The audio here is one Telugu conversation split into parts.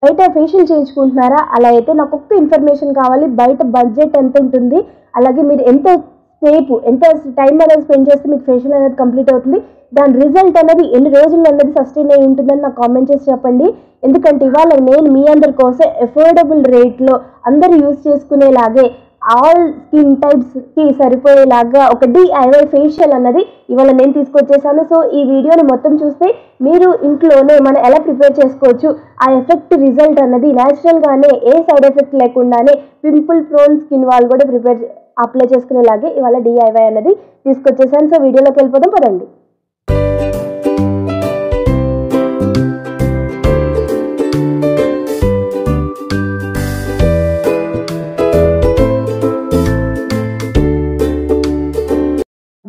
బయట ఫేషియల్ చేయించుకుంటున్నారా? అలా అయితే నాకు ఒక్క ఇన్ఫర్మేషన్ కావాలి. బయట బడ్జెట్ ఎంత ఉంటుంది, అలాగే మీరు ఎంత టైం అనేది స్పెండ్ చేస్తే మీకు ఫేషియల్ అనేది కంప్లీట్ అవుతుంది, దాని రిజల్ట్ అనేది ఎన్ని రోజులు అనేది సస్టైన్ అయి ఉంటుందని నాకు కామెంట్ చేసి చెప్పండి. ఎందుకంటే ఇవాళ నేను మీ అందరి కోసం అఫోర్డబుల్ రేట్లో అందరూ యూజ్ చేసుకునేలాగే ఆల్ స్కిన్ టైప్స్కి సరిపోయేలాగా ఒక DIY ఫేషియల్ అన్నది ఇవాళ నేను తీసుకొచ్చేసాను. సో ఈ వీడియోని మొత్తం చూస్తే మీరు ఇంట్లోనే మనం ఎలా ప్రిపేర్ చేసుకోవచ్చు, ఆ ఎఫెక్ట్ రిజల్ట్ అన్నది న్యాచురల్గానే ఏ సైడ్ ఎఫెక్ట్ లేకుండానే పింపుల్ ప్రోన్ స్కిన్ వాళ్ళు కూడా అప్లై చేసుకునేలాగే ఇవాళ DIY అనేది తీసుకొచ్చేసాను. సో వీడియోలోకి వెళ్ళిపోదాం పదండి.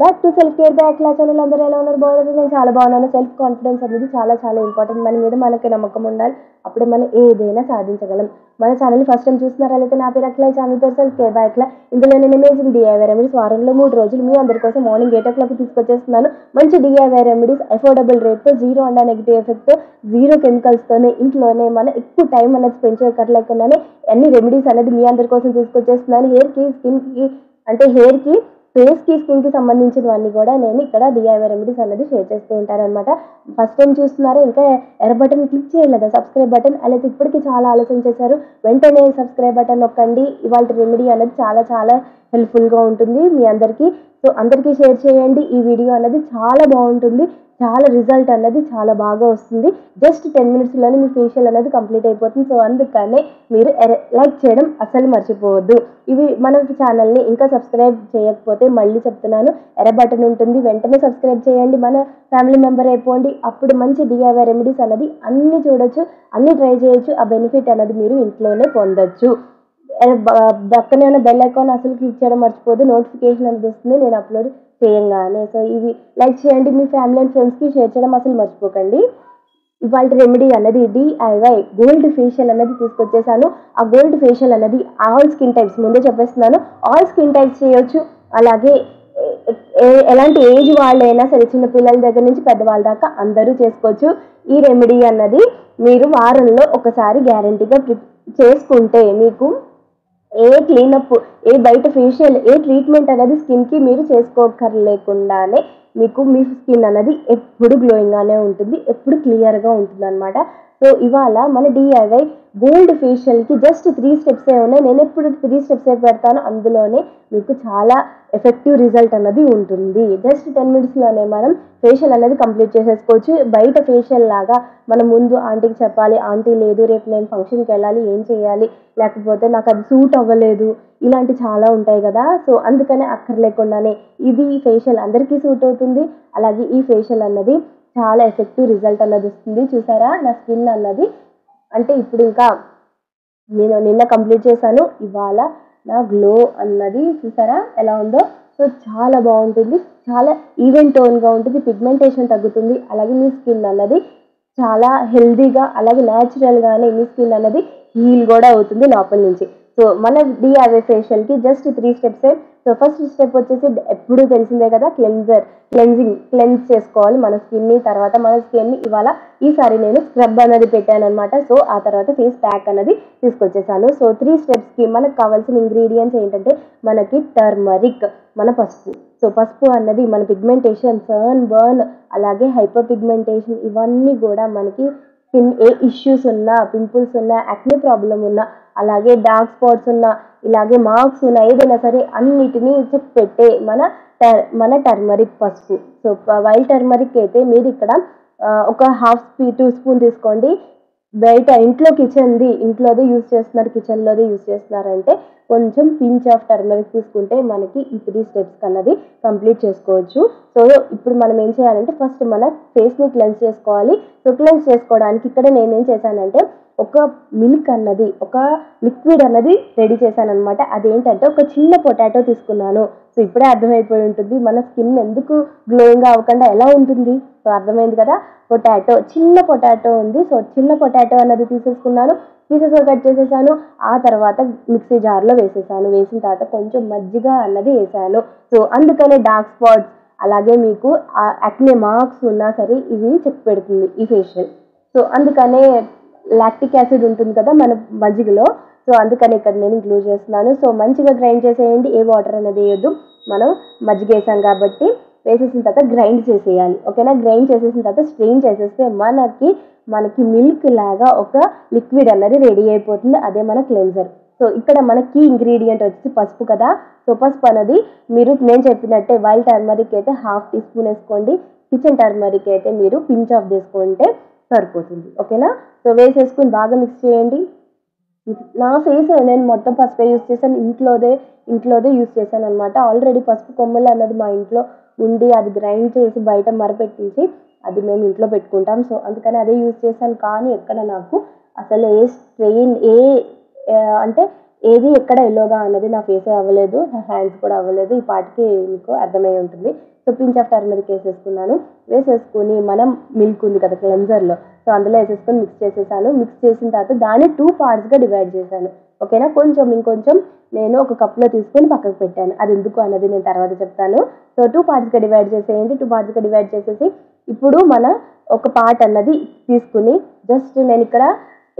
Back to self care back class channel. అందరూ ఎలా ఉన్నారు? బాగున్నారు? నేను చాలా బాగున్నాను. సెల్ఫ్ కాన్ఫిడెన్స్ అనేది చాలా చాలా ఇంపార్టెంట్. మన మీద మనకి నమ్మకం ఉండాలి, అప్పుడే మనం ఏదైనా సాధించగలం. మన ఛానల్ ఫస్ట్ టైం చూస్తున్నారైతే నా పేరు అట్లా, ఛానల్ పేరు సెల్ఫ్ కేర్ బ్యాక్ క్లాస్. ఇందులో నేను అమేజింగ్ DIY రెమెడీస్ వారంలో 3 రోజులు మీ అందరి కోసం మార్నింగ్ 8 o'clock తీసుకొచ్చేస్తున్నాను. మంచి DIY రెమెడీస్ అఫోర్డబుల్ రేట్తో, zero and negative effect, zero కెమికల్స్తోనే ఇంట్లోనే మనం ఎక్కువ టైం అనేది స్పెండ్ చేయక్కర్లేకుండానే అన్ని రెమెడీస్ అనేది మీ అందరి కోసం తీసుకొచ్చేస్తున్నాను. హెయిర్కి ఫేస్కి స్కిన్కి సంబంధించినవన్నీ కూడా నేను ఇక్కడ DIY రెమెడీస్ అనేది షేర్ చేస్తూ ఉంటారనమాట. ఫస్ట్ టైం చూస్తున్నారా, ఇంకా ఎర్ర బటన్ క్లిక్ చేయలేదా సబ్స్క్రైబ్ బటన్, అలా ఇప్పటికీ చాలా ఆలోచన చేశారు, వెంటనే సబ్స్క్రైబ్ బటన్ నొక్కండి. ఇవాళ రెమెడీ అనేది చాలా చాలా హెల్ప్ఫుల్గా ఉంటుంది మీ అందరికీ. సో అందరికీ షేర్ చేయండి. ఈ వీడియో అనేది చాలా బాగుంటుంది, చాలా రిజల్ట్ అనేది చాలా బాగా వస్తుంది. జస్ట్ 10 minutesలోనే మీ ఫేషియల్ అనేది కంప్లీట్ అయిపోతుంది. సో అందుకనే మీరు లైక్ చేయడం అసలు మర్చిపోవద్దు. ఇవి మన ఛానల్ని ఇంకా సబ్స్క్రైబ్ చేయకపోతే మళ్ళీ చెప్తున్నాను, ఎర్ర బటన్ ఉంటుంది, వెంటనే సబ్స్క్రైబ్ చేయండి, మన ఫ్యామిలీ మెంబర్ అయిపోండి. అప్పుడు మంచి DIY రెమెడీస్ అనేది అన్నీ చూడొచ్చు, అన్నీ ట్రై చేయొచ్చు. ఆ బెనిఫిట్ అనేది మీరు ఇంట్లోనే పొందొచ్చు. పక్కనే ఉన్న బెల్ ఐకాన్ అసలు క్లిక్ చేయడం మర్చిపోదు, నోటిఫికేషన్ అనేది వస్తుంది నేను అప్లోడ్ చేయంగానే. సో ఇవి లైక్ చేయండి, మీ ఫ్యామిలీ అండ్ ఫ్రెండ్స్కి షేర్ చేయడం అసలు మర్చిపోకండి. ఇవాళ రెమెడీ అనేది DIY గోల్డ్ ఫేషియల్ అనేది తీసుకొచ్చేసాను. ఆ గోల్డ్ ఫేషియల్ అనేది ఆల్ స్కిన్ టైప్స్, ముందే చెప్పేస్తున్నాను, ఆల్ స్కిన్ టైప్స్ చేయొచ్చు. అలాగే ఎలాంటి ఏజ్ వాళ్ళైనా సరే, చిన్న పిల్లల దగ్గర నుంచి పెద్దవాళ్ళ దాకా అందరూ చేసుకోవచ్చు. ఈ రెమెడీ అన్నది మీరు వారంలో ఒకసారి గ్యారంటీగా చేసుకుంటే మీకు ఏ క్లీనప్, ఏ బయట ఫేషియల్, ఏ ట్రీట్మెంట్ అనేది స్కిన్కి మీరు చేసుకోకర్లేకుండానే మీకు మీ స్కిన్ అనేది ఎప్పుడు గ్లోయింగ్గానే ఉంటుంది, ఎప్పుడు క్లియర్గా ఉంటుంది అనమాట. సో ఇవాళ మన DIY గోల్డ్ ఫేషియల్కి జస్ట్ 3 steps ఉన్నాయి. నేను ఎప్పుడు 3 steps పెడతాను, అందులోనే మీకు చాలా ఎఫెక్టివ్ రిజల్ట్ అన్నది ఉంటుంది. జస్ట్ 10 minutesలోనే మనం ఫేషియల్ అనేది కంప్లీట్ చేసేసుకోవచ్చు. బయట ఫేషియల్ లాగా మనం ముందు ఆంటీకి చెప్పాలి, ఆంటీ లేదు రేపు నేను ఫంక్షన్కి వెళ్ళాలి, ఏం చేయాలి, లేకపోతే నాకు అది సూట్ అవ్వలేదు, ఇలాంటి చాలా ఉంటాయి కదా. సో అందుకనే అక్కర్లేకుండానే ఇది ఫేషియల్ అందరికీ సూట్ అవుతుంది. అలాగే ఈ ఫేషియల్ అన్నది చాలా ఎఫెక్టివ్ రిజల్ట్ అన్నది వస్తుంది. చూసారా నా స్కిన్ అన్నది, అంటే ఇప్పుడు ఇంకా నేను నిన్న కంప్లీట్ చేశాను, ఇవాళ నా గ్లో అన్నది చూసారా ఎలా ఉందో. సో చాలా బాగుంటుంది, చాలా ఈవెన్ టోన్గా ఉంటుంది, పిగ్మెంటేషన్ తగ్గుతుంది. అలాగే మీ స్కిన్ అన్నది చాలా హెల్దీగా, అలాగే న్యాచురల్గానే మీ స్కిన్ అన్నది హీల్ కూడా అవుతుంది లోపల నుంచి. సో మన DIY ఫేషియల్కి just 3 steps. So first step వచ్చేసి ఎప్పుడు తెలిసిందే కదా, క్లెన్స్ చేసుకోవాలి మన స్కిన్ని. తర్వాత మన స్కిన్ని ఈసారి నేను స్క్రబ్ అనేది పెట్టాను అనమాట. సో ఆ తర్వాత ఫేస్ ప్యాక్ అనేది తీసుకొచ్చేసాను. సో 3 stepsకి మనకు కావాల్సిన ఇంగ్రీడియంట్స్ ఏంటంటే, మనకి టర్మరిక్, మన పసుపు. సో పసుపు అన్నది మన పిగ్మెంటేషన్, సన్ బర్న్, అలాగే హైపర్ పిగ్మెంటేషన్, ఇవన్నీ కూడా మనకి స్కిన్ ఏ ఇష్యూస్ ఉన్నా, పింపుల్స్ ఉన్నా, యాక్నే ప్రాబ్లం ఉన్నా, అలాగే డార్క్ స్పాట్స్ ఉన్నా, ఇలాగే మార్క్స్ ఉన్నా, ఏదైనా సరే అన్నిటినీ చెక్ పెట్టే మన టర్మరిక్ పసుపు. సో వైల్డ్ టర్మరిక్ అయితే మీరు ఇక్కడ ఒక 2 స్పూన్ తీసుకోండి. బయట ఇంట్లోదే యూజ్ చేస్తున్నారు, కిచెన్లోదే యూజ్ చేస్తున్నారంటే కొంచెం పించ్ ఆఫ్ టర్మరిక్ తీసుకుంటే మనకి ఈ 3 steps అన్నది కంప్లీట్ చేసుకోవచ్చు. సో ఇప్పుడు మనం ఏం చేయాలంటే, ఫస్ట్ మన ఫేస్ని క్లెన్స్ చేసుకోవాలి. సో క్లెన్స్ చేసుకోవడానికి ఇక్కడ నేనేం చేశానంటే, ఒక మిల్క్ అన్నది, ఒక లిక్విడ్ అన్నది రెడీ చేశాను అనమాట. అదేంటంటే ఒక చిన్న పొటాటో తీసుకున్నాను. సో ఇప్పుడే అర్థమైపోయి ఉంటుంది మన స్కిన్ ఎందుకు గ్లోయింగ్గా అవ్వకుండా ఎలా ఉంటుంది. సో అర్థమైంది కదా, చిన్న పొటాటో ఉంది. సో చిన్న పొటాటో అన్నది తీసేసుకున్నాను, పీసెస్గా కట్ చేసేసాను. ఆ తర్వాత మిక్సీ జార్లో వేసేసాను. వేసిన తర్వాత కొంచెం మజ్జిగ అన్నది వేసాను. సో అందుకనే డార్క్ స్పాట్స్, అలాగే మీకు యాక్నే మార్క్స్ ఉన్నా సరే ఇది చెక్ పెడుతుంది ఈ ఫేషియల్. సో అందుకనే లాక్టిక్ యాసిడ్ ఉంటుంది కదా మన మజ్జిగలో. సో అందుకని ఇక్కడ నేను ఇంక్లూడ్ చేస్తున్నాను. సో మంచిగా గ్రైండ్ చేసేయండి, ఏ వాటర్ అనేది వేయద్దు. మనం మజ్జిగ వేసాం కాబట్టి వేసేసిన తర్వాత గ్రైండ్ చేసేయాలి. ఓకేనా, గ్రైండ్ చేసేసిన తర్వాత స్ట్రెయిన్ చేసేస్తే మనకి మిల్క్ లాగా ఒక లిక్విడ్ అనేది రెడీ అయిపోతుంది. అదే మన క్లెన్జర్. సో ఇక్కడ మన కీ ఇంగ్రీడియంట్ వచ్చి పసుపు కదా. సో పసుపు అనేది నేను చెప్పినట్టే వైల్డ్ టర్మరిక్ అయితే 1/2 టీ స్పూన్ వేసుకోండి, కిచెన్ టర్మరిక్ అయితే మీరు పించ్ ఆఫ్ వేసుకుంటే సరిపోతుంది. ఓకేనా, సో వేసేసుకుని బాగా మిక్స్ చేయండి. నా ఫేస్ నేను మొత్తం పసుపే యూస్ చేశాను, ఇంట్లోదే యూస్ చేశాను అనమాట. ఆల్రెడీ పసుపు కొమ్మలు అన్నది మా ఇంట్లో ఉండి అది గ్రైండ్ చేసి బయట మరపెట్టించి అది మేము ఇంట్లో పెట్టుకుంటాం. సో అందుకని అదే యూస్ చేశాను. కానీ ఎక్కడ నాకు అసలు అంటే ఏది ఎక్కడ ఎల్లోగా అన్నది నా ఫేసే అవ్వలేదు, నా హ్యాండ్స్ కూడా అవ్వలేదు. ఈ పాటికి మీకు అర్థమై ఉంటుంది. సో పించ్ ఆఫ్ టర్మరిక్ వేసేసుకుని మనం మిల్క్ ఉంది కదా క్లెన్జర్లో, సో అందులో వేసేసుకొని మిక్స్ చేసేసాను. మిక్స్ చేసిన తర్వాత దాన్ని 2 పార్ట్స్గా డివైడ్ చేశాను. ఓకేనా, ఇంకొంచెం నేను ఒక కప్లో తీసుకొని పక్కకు పెట్టాను. అది ఎందుకు అన్నది నేను తర్వాత చెప్తాను. సో 2 పార్ట్స్గా డివైడ్ చేసేయండి. 2 పార్ట్స్గా డివైడ్ చేసేసి ఇప్పుడు మన ఒక పార్ట్ అన్నది తీసుకుని జస్ట్ నేను ఇక్కడ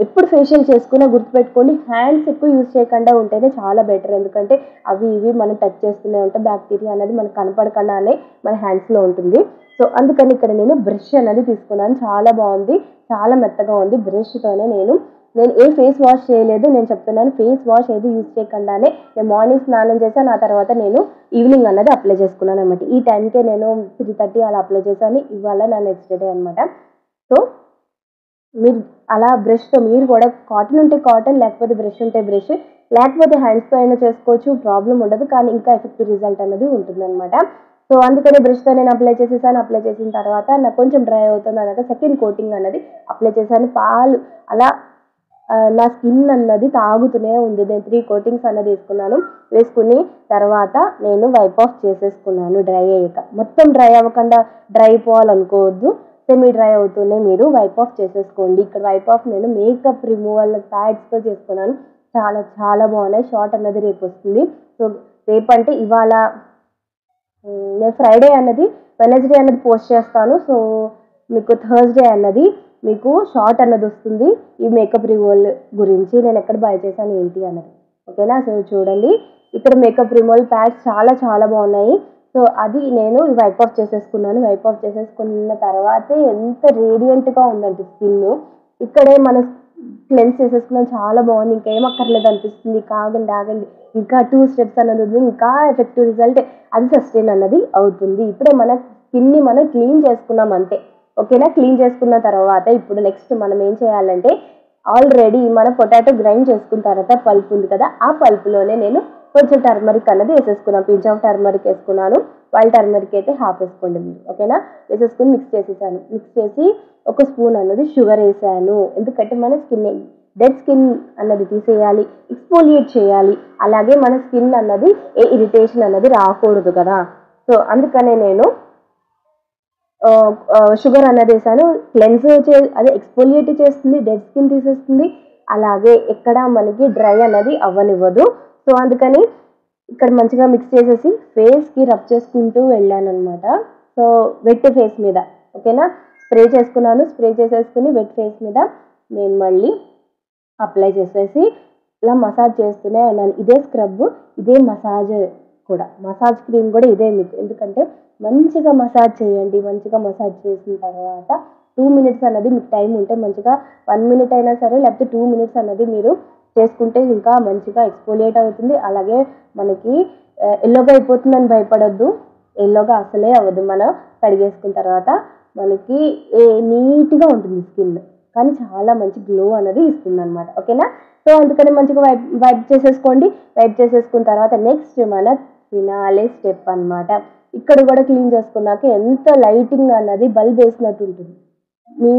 ఎప్పుడు ఫేషియల్ చేసుకున్నా గుర్తుపెట్టుకోండి, హ్యాండ్స్ ఎక్కువ యూజ్ చేయకుండా ఉంటేనే చాలా బెటర్. ఎందుకంటే అవి ఇవి మనం టచ్ చేస్తూనే ఉంటాం, బ్యాక్టీరియా అనేది మనకు కనపడకుండానే మన హ్యాండ్స్లో ఉంటుంది. సో అందుకని ఇక్కడ నేను బ్రష్ అనేది తీసుకున్నాను. చాలా బాగుంది, చాలా మెత్తగా ఉంది. బ్రష్తోనే నేను ఏ ఫేస్ వాష్ చేయలేదు, నేను చెప్తున్నాను. ఫేస్ వాష్ ఏది యూజ్ చేయకుండానే నేను మార్నింగ్ స్నానం చేశాను, ఆ తర్వాత నేను ఈవినింగ్ అన్నది అప్లై చేసుకున్నాను అనమాట. ఈ టైంకే నేను 3:30 అలా అప్లై చేశాను. ఇవాళ నా నెక్స్ట్ డే అనమాట. సో మీరు అలా బ్రష్తో మీరు కూడా కాటన్ ఉంటే కాటన్, లేకపోతే బ్రష్ ఉంటే బ్రష్, లేకపోతే హ్యాండ్స్తో అయినా చేసుకోవచ్చు, ప్రాబ్లం ఉండదు. కానీ ఇంకా ఎఫెక్టివ్ రిజల్ట్ అనేది ఉంటుందన్నమాట. సో అందుకనే బ్రష్తో నేను అప్లై చేసేసాను. అప్లై చేసిన తర్వాత నాకు కొంచెం డ్రై అవుతుంది అన్నాక సెకండ్ కోటింగ్ అనేది అప్లై చేశాను. పాలు అలా నా స్కిన్ అన్నది తాగుతూనే ఉంది. నేను 3 కోటింగ్స్ అన్నది వేసుకుని తర్వాత నేను వైప్ ఆఫ్ చేసేసుకున్నాను. డ్రై అయ్యాక మొత్తం డ్రై అవ్వకుండా డ్రై అయిపోవాలనుకోవద్దు, సెమీ డ్రై అవుతూనే మీరు వైప్ ఆఫ్ చేసేసుకోండి. ఇక్కడ వైప్ ఆఫ్ నేను మేకప్ రిమూవల్ ప్యాడ్స్తో చేసుకున్నాను. చాలా చాలా బాగున్నాయి. షార్ట్ అన్నది రేపు వస్తుంది. సో రేపు అంటే ఇవాళ నేను ఫ్రైడే అన్నది వెనస్డే అన్నది పోస్ట్ చేస్తాను. సో మీకు థర్స్డే అన్నది మీకు షార్ట్ అన్నది వస్తుంది ఈ మేకప్ రిమూవల్ గురించి, నేను ఎక్కడ బై చేశాను ఏంటి అన్నది. ఓకేనా, సో చూడండి ఇక్కడ మేకప్ రిమూవల్ ప్యాడ్స్ చాలా చాలా బాగున్నాయి. సో అది నేను వైప్ ఆఫ్ చేసేసుకున్నాను. వైప్ ఆఫ్ చేసేసుకున్న తర్వాతే ఎంత రేడియంట్గా ఉందంటే స్కిన్. ఇక్కడే మన క్లెన్స్ చేసేసుకున్నాం, చాలా బాగుంది. ఇంకేం అక్కర్లేదు అనిపిస్తుంది. ఆగండి, ఇంకా 2 స్టెప్స్ అన్నది ఉంది. ఇంకా ఎఫెక్టివ్ రిజల్ట్ అది సస్టైన్ అన్నది అవుతుంది. ఇప్పుడే మన స్కిన్ని మనం క్లీన్ చేసుకున్నాం అంతే. ఓకేనా, క్లీన్ చేసుకున్న తర్వాత ఇప్పుడు నెక్స్ట్ మనం ఏం చేయాలంటే, ఆల్రెడీ మన పొటాటో గ్రైండ్ చేసుకున్న తర్వాత పల్ప్ ఉంది కదా, ఆ పల్ప్లోనే నేను కొంచెం టర్మరిక్ అన్నది వేసేసుకున్నాను. పించ్ ఆఫ్ టర్మరిక్ వేసుకున్నాను. వైల్డ్ టర్మరిక్ అయితే 1/2 వేసుకోండి మీరు. ఓకేనా, వేసేసుకుని మిక్స్ చేసేసాను. మిక్స్ చేసి 1 స్పూన్ అన్నది షుగర్ వేసాను. ఎందుకంటే మన డెడ్ స్కిన్ అన్నది తీసేయాలి, ఎక్స్ఫోలియేట్ చేయాలి. అలాగే మన స్కిన్ అన్నది ఏ ఇరిటేషన్ అన్నది రాకూడదు కదా. సో అందుకనే నేను షుగర్ అన్నది వేసాను. అదే ఎక్స్ఫోలియేట్ చేస్తుంది, డెడ్ స్కిన్ తీసేస్తుంది, అలాగే ఎక్కడ మనకి డ్రై అన్నది అవ్వనివ్వదు. సో అందుకని ఇక్కడ మంచిగా మిక్స్ చేసేసి ఫేస్కి రబ్ చేసుకుంటూ వెళ్ళాను అనమాట. సో వెట్ ఫేస్ మీద, ఓకేనా, స్ప్రే చేసుకున్నాను. స్ప్రే చేసేసుకుని వెట్ ఫేస్ మీద నేను మళ్ళీ అప్లై చేసేసి ఇలా మసాజ్ చేస్తూనే ఉన్నాను. ఇదే స్క్రబ్, ఇదే మసాజ్ కూడా, మసాజ్ క్రీమ్ కూడా ఇదే మీకు. ఎందుకంటే మంచిగా మసాజ్ చేయండి. మంచిగా మసాజ్ చేసిన తర్వాత 2 మినిట్స్ అన్నది మీకు టైం ఉంటే మంచిగా 1 మినిట్ అయినా సరే, లేకపోతే 2 మినిట్స్ అన్నది మీరు చేసుకుంటే ఇంకా మంచిగా ఎక్స్ఫోలియేట్ అవుతుంది. అలాగే మనకి ఎల్లోగా అయిపోతుందని భయపడొద్దు, ఎల్లోగా అసలే అవ్వదు. మనం కడిగేసుకున్న తర్వాత మనకి నీట్గా ఉంటుంది స్కిన్, కానీ చాలా మంచి గ్లో అనేది ఇస్తుంది అనమాట. ఓకేనా, సో అందుకని మంచిగా వైప్ చేసేసుకోండి. వైప్ చేసేసుకున్న తర్వాత నెక్స్ట్ మన ఫినాలే స్టెప్ అనమాట. ఇక్కడ కూడా క్లీన్ చేసుకున్నాక ఎంత లైటింగ్ అన్నది బల్బ్ వేసినట్టు ఉంటుంది. మీ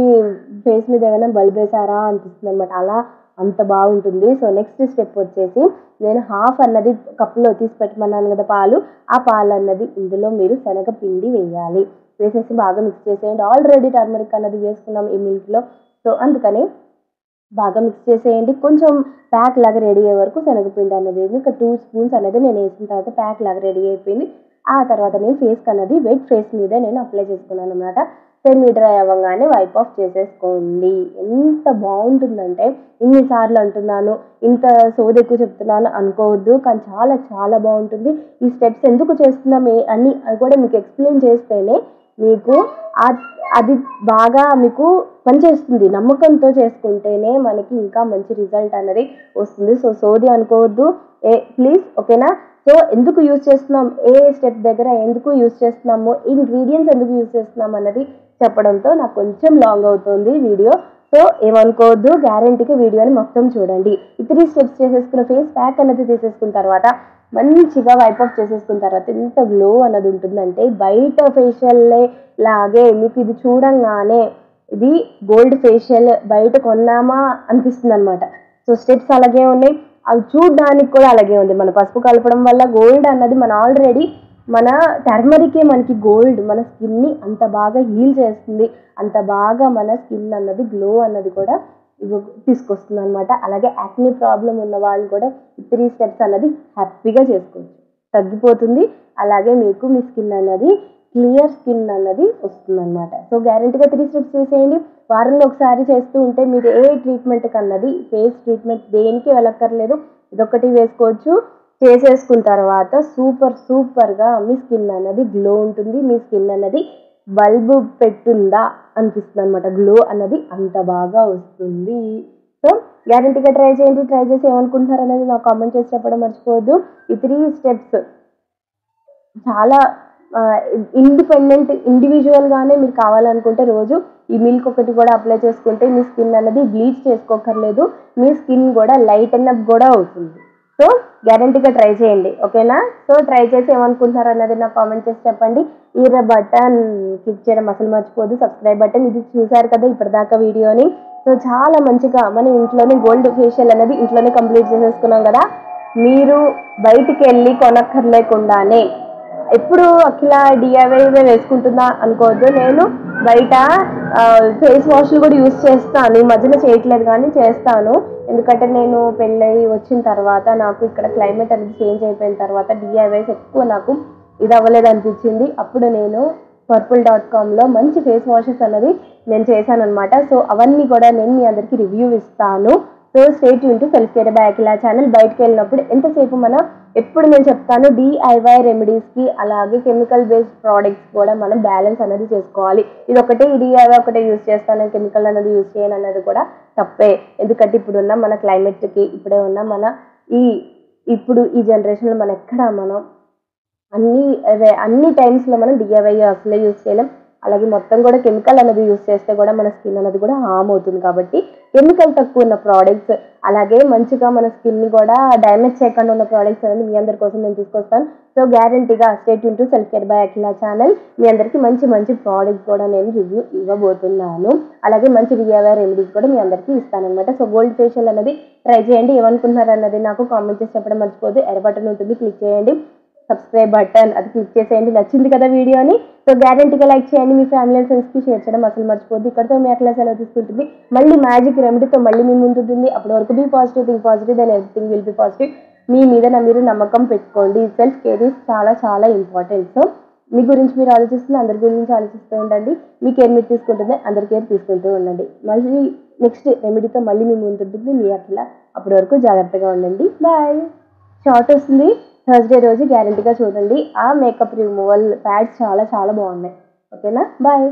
ఫేస్ మీద ఏమైనా బల్బ్ వేసారా అనిపిస్తుంది అనమాట. అలా అంత బాగుంటుంది. సో నెక్స్ట్ స్టెప్ వచ్చేసి నేను 1/2 అన్నది కప్పులో తీసి పెట్టమన్నాను కదా పాలు, ఆ పాలు అన్నది ఇందులో మీరు శనగపిండి వేయాలి. వేసేసి బాగా మిక్స్ చేసేయండి. ఆల్రెడీ టర్మరిక్ అన్నది వేసుకున్నాం ఈ మిల్క్లో. సో అందుకని బాగా మిక్స్ చేసేయండి. కొంచెం ప్యాక్ లాగా రెడీ అయ్యే వరకు శనగపిండి అనేది ఇంకా 2 స్పూన్స్ అనేది నేను వేసిన తర్వాత ప్యాక్ లాగా రెడీ అయిపోయింది. ఆ తర్వాత నేను ఫేస్కి అన్నది వెట్ ఫేస్ మీద నేను అప్లై చేసుకున్నాను అనమాట. సెమీ డ్రై అవ్వగానే వైప్ ఆఫ్ చేసేసుకోండి. ఎంత బాగుంటుందంటే, ఇన్నిసార్లు అంటున్నాను, ఇంత సోది ఎక్కువ చెప్తున్నాను అనుకోవద్దు, కానీ చాలా చాలా బాగుంటుంది. ఈ స్టెప్స్ ఎందుకు చేస్తున్నామే అని అది కూడా మీకు ఎక్స్ప్లెయిన్ చేస్తేనే మీకు అది బాగా మీకు పనిచేస్తుంది. నమ్మకంతో చేసుకుంటేనే మనకి ఇంకా మంచి రిజల్ట్ అనేది వస్తుంది. సో సోది అనుకోవద్దు ప్లీజ్, ఓకేనా? సో ఎందుకు యూజ్ చేస్తున్నాం, ఏ స్టెప్ దగ్గర ఎందుకు యూజ్ చేస్తున్నాము, ఇంగ్రీడియంట్స్ ఎందుకు యూజ్ చేస్తున్నాం అన్నది చెప్పడంతో నాకు కొంచెం లాంగ్ అవుతుంది వీడియో. సో ఏమనుకోవద్దు, గ్యారంటీగా వీడియోని మొత్తం చూడండి. ఈ 3 స్టెప్స్ చేసేసుకున్న ఫేస్ ప్యాక్ అనేది తీసేసుకున్న తర్వాత మంచిగా వైప్ ఆఫ్ చేసేసుకున్న తర్వాత ఎంత గ్లో అన్నది ఉంటుందంటే, బయట ఫేషియల్ లాగే మీకు ఇది చూడంగానే ఇది గోల్డ్ ఫేషియల్ బయట కొన్నామా అనిపిస్తుంది అనమాట. సో స్టెప్స్ అలాగే ఉన్నాయి, అవి చూడడానికి కూడా అలాగే ఉంది. మన పసుపు కలపడం వల్ల గోల్డ్ అన్నది ఆల్రెడీ మన టర్మరికే మనకి గోల్డ్ మన స్కిన్ని అంత బాగా హీల్ చేస్తుంది, అంత బాగా మన స్కిన్ అన్నది గ్లో అన్నది కూడా తీసుకొస్తుంది అనమాట. అలాగే యాక్నీ ప్రాబ్లం ఉన్న వాళ్ళు కూడా 3 స్టెప్స్ అన్నది హ్యాపీగా చేసుకోవచ్చు, తగ్గిపోతుంది. అలాగే మీకు మీ స్కిన్ అన్నది క్లియర్ స్కిన్ అన్నది వస్తుంది అనమాట. సో గ్యారంటీగా 3 స్టెప్స్ చేసేయండి. వారంలో ఒకసారి చేస్తూ ఉంటే మీరు ఏ ట్రీట్మెంట్ కన్నది, ఫేస్ ట్రీట్మెంట్ దేనికి వెళ్ళక్కర్లేదు, ఇదొక్కటి వేసుకోవచ్చు. చేసేసుకున్న తర్వాత సూపర్గా మీ స్కిన్ అన్నది గ్లో ఉంటుంది. మీ స్కిన్ అన్నది బల్బు పెట్టుందా అనిపిస్తుంది అనమాట. గ్లో అన్నది అంత బాగా వస్తుంది. సో గ్యారంటీగా ట్రై చేయండి. ట్రై చేసి ఏమనుకుంటున్నారు అనేది నాకు కామెంట్ చేసి చెప్పడం మర్చిపోవద్దు. ఈ 3 స్టెప్స్ చాలా ఇండివిజువల్గానే మీరు కావాలనుకుంటే రోజు ఈ మిల్క్ ఒకటి కూడా అప్లై చేసుకుంటే మీ స్కిన్ అన్నది బ్లీచ్ చేసుకోకర్లేదు, మీ స్కిన్ కూడా లైటన్ అప్ కూడా అవుతుంది. సో గ్యారంటీగా ట్రై చేయండి, ఓకేనా? సో ట్రై చేసి ఏమనుకుంటున్నారు అన్నది నాకు కామెంట్ చేసి చెప్పండి. ఈ బటన్ క్లిక్ చేయడం అసలు మర్చిపోదు, సబ్స్క్రైబ్ బటన్. ఇది చూసారు కదా ఇప్పటిదాకా వీడియోని. సో చాలా మంచిగా మనం ఇంట్లోనే గోల్డ్ ఫేషియల్ అనేది ఇంట్లోనే కంప్లీట్ చేసేసుకున్నాం కదా. మీరు బయటికి వెళ్ళి కొనక్కర్లేకుండానే ఎప్పుడు అఖిల డిఐవై వేసుకుంటుందా అనుకోవద్దు. నేను బయట ఫేస్ వాష్లు కూడా యూజ్ చేస్తాను, ఈ మధ్యన చేయట్లేదు కానీ చేస్తాను. ఎందుకంటే నేను పెళ్ళై వచ్చిన తర్వాత నాకు ఇక్కడ క్లైమేట్ అనేది చేంజ్ అయిపోయిన తర్వాత డిఐవైస్ ఎక్కువ నాకు ఇది అవ్వలేదు అనిపించింది. అప్పుడు నేను purple.comలో మంచి ఫేస్ వాషెస్ అనేది నేను చేశాను అనమాట. సో అవన్నీ కూడా నేను మీ అందరికీ రివ్యూ ఇస్తాను. So stay tune to self care by Akhila channel. బయటకు వెళ్ళినప్పుడు ఎంతసేపు మనం ఎప్పుడు నేను చెప్తాను డిఐవై రెమెడీస్కి అలాగే కెమికల్ బేస్డ్ ప్రోడక్ట్స్ కూడా మనం బ్యాలెన్స్ అనేది చేసుకోవాలి. ఇది ఒకటే డిఐవై ఒకటే యూజ్ చేస్తాను, కెమికల్ అనేది యూజ్ చేయను అన్నది కూడా తప్పే. ఎందుకంటే ఇప్పుడున్న మన క్లైమేట్కి, ఇప్పుడే ఉన్న మన ఇప్పుడు ఈ జనరేషన్లో మనం ఎక్కడ మనం అన్ని టైమ్స్లో మనం డిఐవై అసలే యూజ్ చేయలేం. అలాగే మొత్తం కూడా కెమికల్ అనేది యూజ్ చేస్తే కూడా మన స్కిన్ అనేది కూడా హార్మ్ అవుతుంది. కాబట్టి కెమికల్ తక్కువ ఉన్న ప్రోడక్ట్స్, అలాగే మంచిగా మన స్కిన్ కూడా డ్యామేజ్ చేయకుండా ఉన్న ప్రోడక్ట్స్ అనేది మీ అందరి కోసం నేను తీసుకొస్తాను. సో గ్యారంటీగా stay tune to self care by Akhila channel. మీ అందరికీ మంచి ప్రోడక్ట్స్ కూడా నేను రివ్యూ ఇవ్వబోతున్నాను. అలాగే మంచి డిఐవై రెమెడీస్ కూడా మీ అందరికీ ఇస్తానన్నమాట. సో గోల్డ్ ఫేషియల్ అనేది ట్రై చేయండి. ఏమనుకుంటున్నారు అన్నది నాకు కామెంట్ చేసి చెప్పడం మర్చిపోదు. ఎర్ర బటన్ ఉంటుంది, క్లిక్ చేయండి. సబ్స్క్రైబ్ బటన్ అది క్లిక్ చేసేయండి. నచ్చింది కదా వీడియోని? సో గ్యారంటీగా లైక్ చేయండి. మీ ఫ్యామిలీ అండ్ ఫ్రెండ్స్కి షేర్ చేయడం అసలు మర్చిపోద్దు. ఇక్కడతో మీ అఖిల సెలవు తీసుకుంటుంది. మళ్ళీ మ్యాజిక్ రెమెడీతో మళ్ళీ మీ ముందు ఉంటుంది. అప్పటి వరకు be positive, think positive, then everything will be positive. మీ మీద మీరు నమ్మకం పెట్టుకోండి. సెల్ఫ్ కేర్ ఈజ్ చాలా చాలా ఇంపార్టెంట్. సో మీ గురించి మీరు ఆలోచిస్తుంది, అందరి గురించి ఆలోచిస్తూ ఉండండి. మీ కేర్ మీరు తీసుకుంటుంది, అందరి కేర్ తీసుకుంటూ ఉండండి. మళ్ళీ నెక్స్ట్ రెమెడీతో మళ్ళీ మీ ముందు ఉంటుంది మీ అఖిల. అప్పటి వరకు జాగ్రత్తగా ఉండండి. బాయ్. షార్ట్ వస్తుంది థర్స్డే రోజు, గ్యారంటీగా చూడండి. ఆ మేకప్ రిమూవల్ ప్యాడ్స్ చాలా చాలా బాగున్నాయి, ఓకేనా? బాయ్.